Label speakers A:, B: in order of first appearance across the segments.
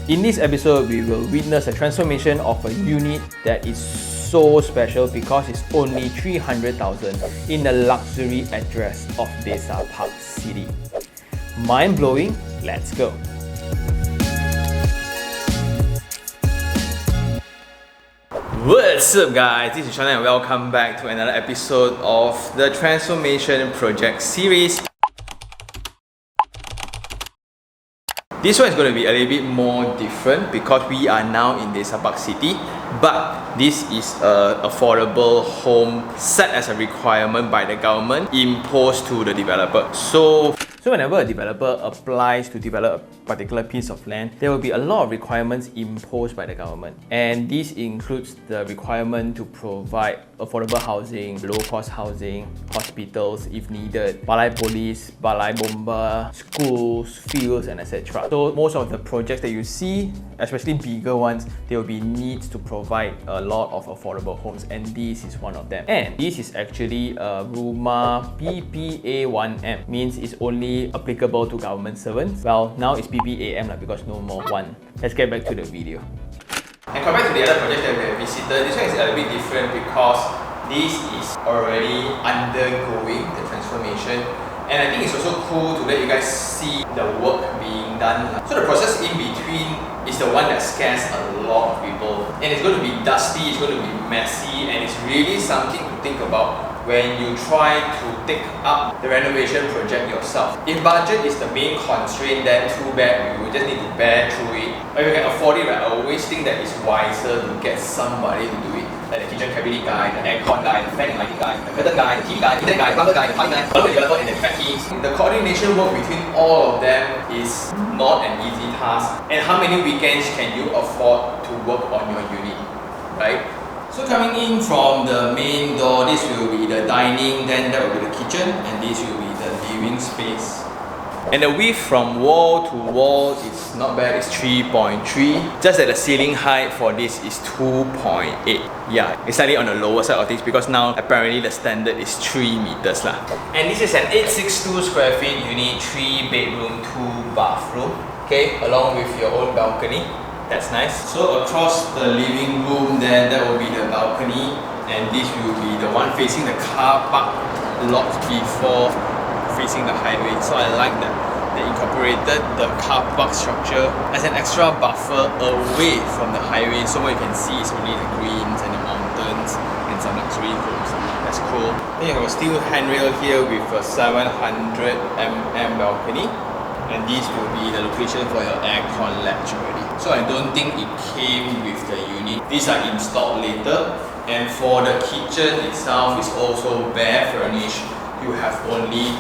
A: In this episode, we will witness a transformation of a unit that is so special because it's only 300,000 in the luxury address of Desa Park City. Mind-blowing? Let's go! What's up guys, this is Sean and welcome back to another episode of the Transformation Project series. This one is going to be a little bit more different because we are now in Desa Park City, but this is an affordable home set as a requirement by the government imposed to the developer. So whenever a developer applies to develop a particular piece of land, there will be a lot of requirements imposed by the government. And this includes the requirement to provide affordable housing, low-cost housing, hospitals if needed, balai police, balai bomba, schools, fields, and etc. So most of the projects that you see, especially bigger ones, there will be needs to provide a lot of affordable homes, and this is one of them. And this is actually a Rumah PPA 1M, means it's only applicable to government servants. Well, now it's PPAM because no more 1. Let's get back to the video. And compared to the other projects that we have visited, this one is a little bit different because this is already undergoing the transformation. And I think it's also cool to let you guys see the work being done. So the process in between is the one that scares a lot of people. And it's going to be dusty, it's going to be messy, and it's really something to think about when you try to take up the renovation project yourself. If budget is the main constraint, then too bad, you will just need to bear through it. If you can afford it, right, I always think that it's wiser to get somebody to do it. Like the kitchen cabinet guy, the aircon guy, the fan and lighting guy, the curtain guy, the TV guy, the internet guy, the plumber guy, the plumbing guy, the developer and the effect teams. The coordination work between all of them is not an easy task. And how many weekends can you afford to work on your unit, right? So coming in from the main door, this will be the dining, then that will be the kitchen, and this will be the living space. And the width from wall to wall is not bad, it's 3.3. Just that the ceiling height for this is 2.8. Yeah, it's slightly on the lower side of this because now apparently the standard is 3 meters lah. And this is an 862 square feet unit, 3 bedroom, 2 bathroom. Okay, along with your own balcony. That's nice. So across the living room, then that will be the balcony, and this will be the one facing the car park lot before facing the highway. So I like that they incorporated the car park structure as an extra buffer away from the highway, so what you can see is only the greens and the mountains and some luxury homes. That's cool. Then you have a steel handrail here with a 700mm balcony. And this will be the location for your aircon latch already. So I don't think it came with the unit. These are installed later. And for the kitchen itself, is also bare furnished. You have only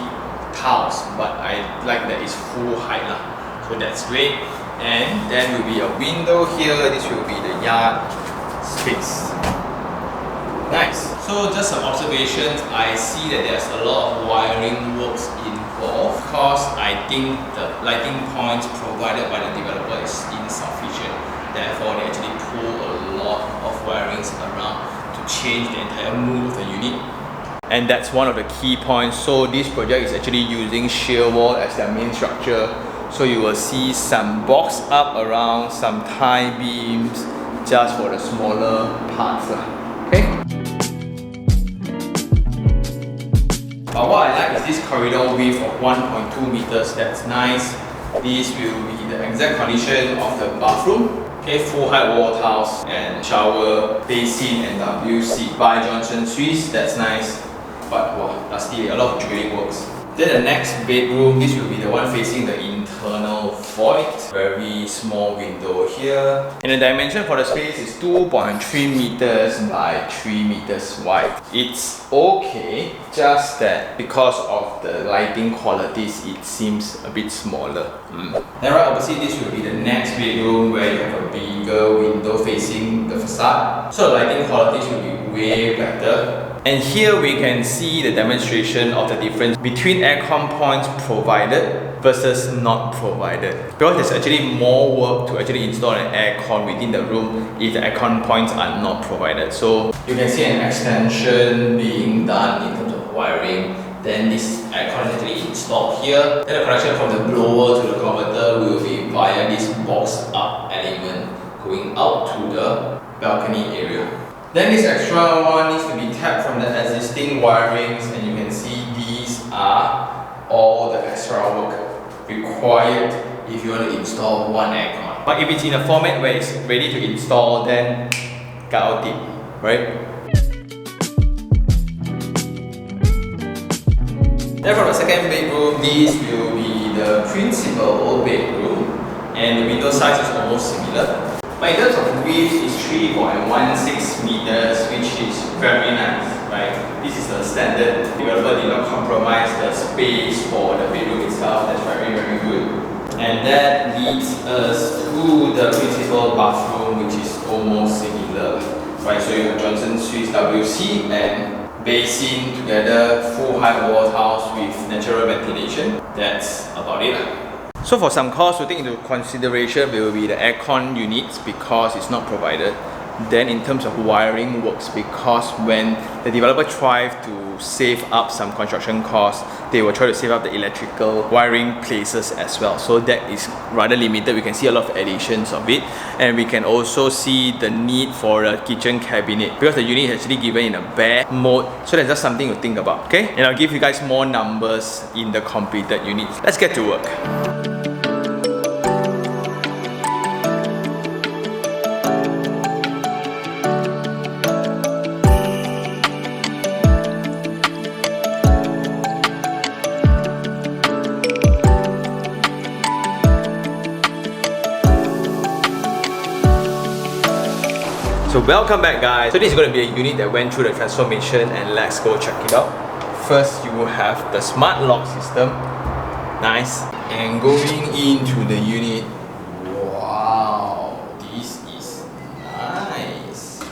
A: tiles, but I like that it's full height lah. So that's great. And then will be a window here. This will be the yard space. Nice. So just some observations. I see that there's a lot of wiring works involved because I think the lighting points provided by the developer is insufficient. Therefore, they actually pull a lot of wirings around to change the entire mood of the unit. And that's one of the key points. So this project is actually using shear wall as their main structure. So you will see some box up around, some tie beams just for the smaller parts. Okay? But what I like is this corridor width of 1.2 meters, that's nice. This will be the exact condition of the bathroom. Okay, full height wall tiles and shower, basin and WC by Johnson Swiss, that's nice. But wow, dusty, a lot of drilling works. Then the next bedroom, this will be the one facing the internal void. Very small window here. And the dimension for the space is 2.3 meters by 3 meters wide. It's okay, just that because of the lighting qualities, it seems a bit smaller. Then right opposite this will be the next bedroom where you have a bigger window facing the facade. So the lighting qualities will be way better. And here we can see the demonstration of the difference between aircon points provided versus not provided. Because there's actually more work to actually install an aircon within the room if the aircon points are not provided. So you can see an extension being done in terms of wiring. Then this aircon is actually installed here. Then the connection from the blower to the converter will be via this box up and going out to the balcony area. Then this extra one needs to be tapped from the existing wirings, and you can see these are all the extra work required if you want to install one aircon. But if it's in a format where it's ready to install, then got it, right? Then from the second bedroom, this will be the principal bedroom, and the window size is almost similar. But in terms of width, it's 3.16 meters, which is very nice, right? This is the standard. Developer did not compromise the space for the bedroom itself. That's very, very good. And that leads us to the principal bathroom, which is almost similar, right? So you have Johnson Swiss WC and basin together, full high wall tiles with natural ventilation. That's about it. So for some costs to take into consideration will be the aircon units because it's not provided. Then in terms of wiring works, because when the developer tries to save up some construction costs, they will try to save up the electrical wiring places as well. So that is rather limited. We can see a lot of additions of it, and we can also see the need for a kitchen cabinet because the unit is actually given in a bare mode. So that's just something to think about, okay? And I'll give you guys more numbers in the completed units. Let's get to work. So welcome back, guys. So this is going to be a unit that went through the transformation, and let's go check it out. First, you will have the smart lock system. Nice. And going into the unit, wow, this is nice.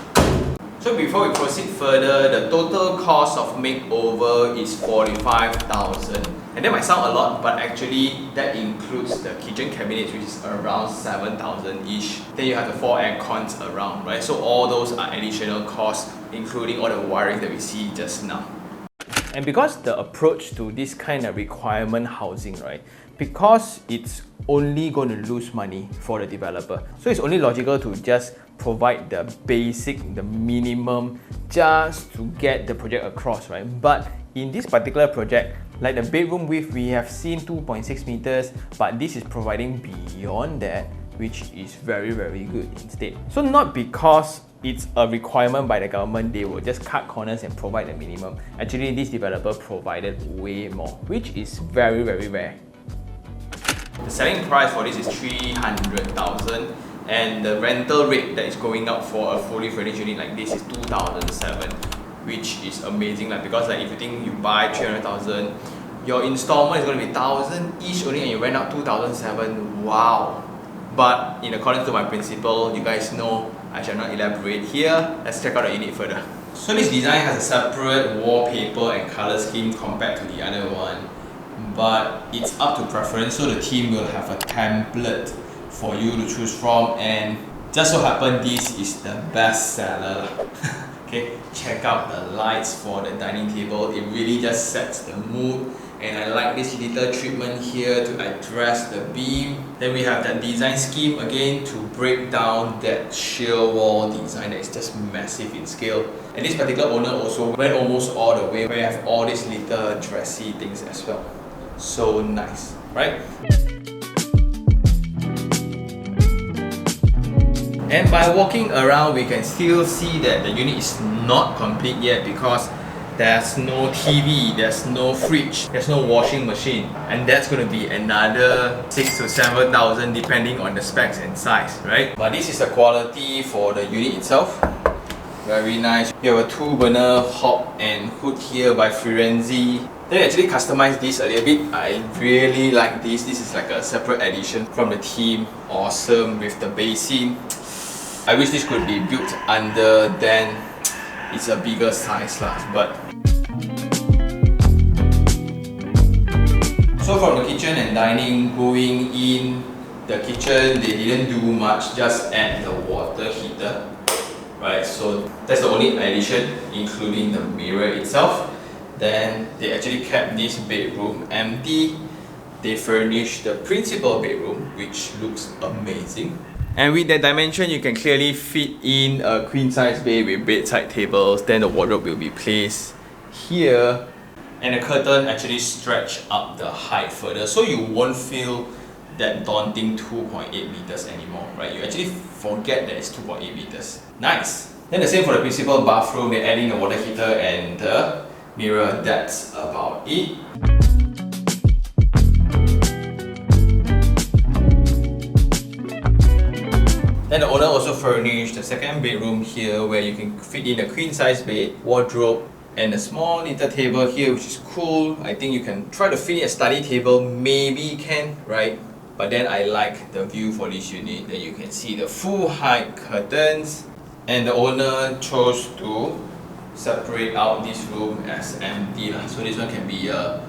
A: So before we proceed further, the total cost of makeover is 45,000. And that might sound a lot, but actually that includes the kitchen cabinets, which is around 7,000-ish. Then you have the 4 aircons around, right? So all those are additional costs, including all the wiring that we see just now. And because the approach to this kind of requirement housing, right? Because it's only going to lose money for the developer. So it's only logical to just provide the basic, the minimum, just to get the project across, right? But in this particular project, like the bedroom width, we have seen 2.6 meters, but this is providing beyond that, which is very, very good instead. So not because it's a requirement by the government, they will just cut corners and provide the minimum. Actually, this developer provided way more, which is very, very rare. The selling price for this is 300,000, and the rental rate that is going up for a fully furnished unit like this is 2,007, which is amazing. Like, because like if you think you buy 300,000, your installment is going to be 1,000-ish only, and you rent out 2,007. Wow! But in accordance to my principle, you guys know I shall not elaborate here. Let's check out the unit further. So this design has a separate wallpaper and color scheme compared to the other one, but it's up to preference. So the team will have a template for you to choose from, and just so happen this is the best seller. Okay, check out the lights for the dining table. It really just sets the mood, and I like this little treatment here to address the beam. Then we have that design scheme again to break down that sheer wall design that is just massive in scale. And this particular owner also went almost all the way, where you have all these little dressy things as well. So nice, right? And by walking around, we can still see that the unit is not complete yet because there's no TV, there's no fridge, there's no washing machine, and that's going to be another 6,000 to 7,000 depending on the specs and size, right? But this is the quality for the unit itself. Very nice. You have a 2-burner hob and hood here by Firenze. They actually customized this a little bit. I really like this. This is like a separate edition from the team. Awesome with the basin. I wish this could be built under, then it's a bigger size lah. But so from the kitchen and dining, going in the kitchen, they didn't do much, just add the water heater, right? So that's the only addition, including the mirror itself. Then they actually kept this bedroom empty. They furnished the principal bedroom, which looks amazing. And with that dimension, you can clearly fit in a queen size bed with bedside tables. Then the wardrobe will be placed here. And the curtain actually stretch up the height further, so you won't feel that daunting 2.8 meters anymore, right? You actually forget that it's 2.8 meters. Nice! Then the same for the principal bathroom, they're adding a water heater and the mirror. That's about it. Then the owner also furnished the second bedroom here where you can fit in a queen size bed, wardrobe, and a small little table here, which is cool. I think you can try to fit in a study table, maybe you can, right? But then I like the view for this unit, that you can see the full height curtains. And the owner chose to separate out this room as empty. So this one can be a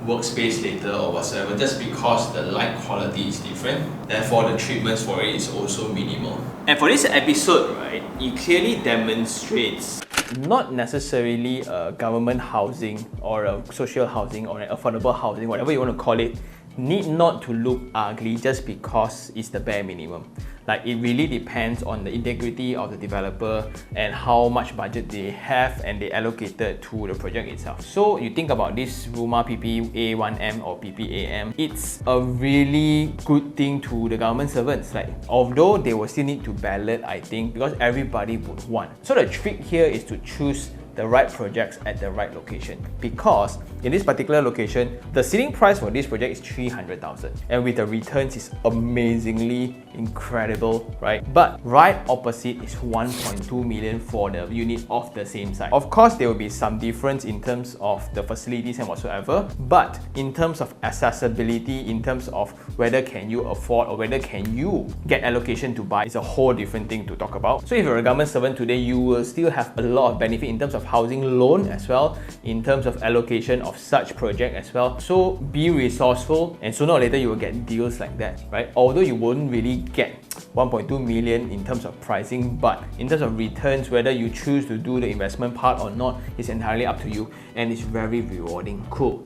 A: workspace later or whatsoever, just because the light quality is different. Therefore, the treatments for it is also minimal. And for this episode, right, it clearly demonstrates not necessarily a government housing or a social housing or an affordable housing, whatever you want to call it, need not to look ugly just because it's the bare minimum. Like, it really depends on the integrity of the developer and how much budget they have and they allocated to the project itself. So you think about this Rumah PPA1M or PPAM, it's a really good thing to the government servants. Like, although they will still need to ballot, I think, because everybody would want. So the trick here is to choose the right projects at the right location, because in this particular location, the ceiling price for this project is 300,000, and with the returns is amazingly incredible, right? But right opposite is 1.2 million for the unit of the same size. Of course, there will be some difference in terms of the facilities and whatsoever, but in terms of accessibility, in terms of whether can you afford or whether can you get allocation to buy, is a whole different thing to talk about. So if you're a government servant today, you will still have a lot of benefit in terms of housing loan as well, in terms of allocation of such project as well. So be resourceful, and sooner or later you will get deals like that, right? Although you won't really get 1.2 million in terms of pricing, but in terms of returns, whether you choose to do the investment part or not is entirely up to you, and it's very rewarding. Cool.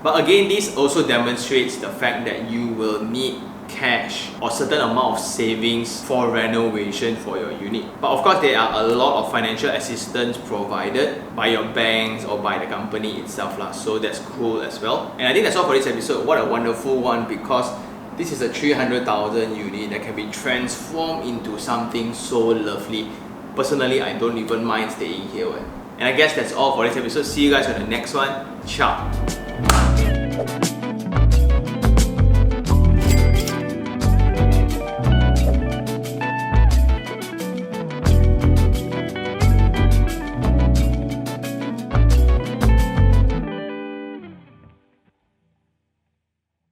A: But again, this also demonstrates the fact that you will need cash or certain amount of savings for renovation for your unit. But of course, there are a lot of financial assistance provided by your banks or by the company itself lah. So that's cool as well. And I think that's all for this episode. What a wonderful one, because this is a 300,000 unit that can be transformed into something so lovely. Personally, I don't even mind staying here. And I guess that's all for this episode. See you guys on the next one. Ciao.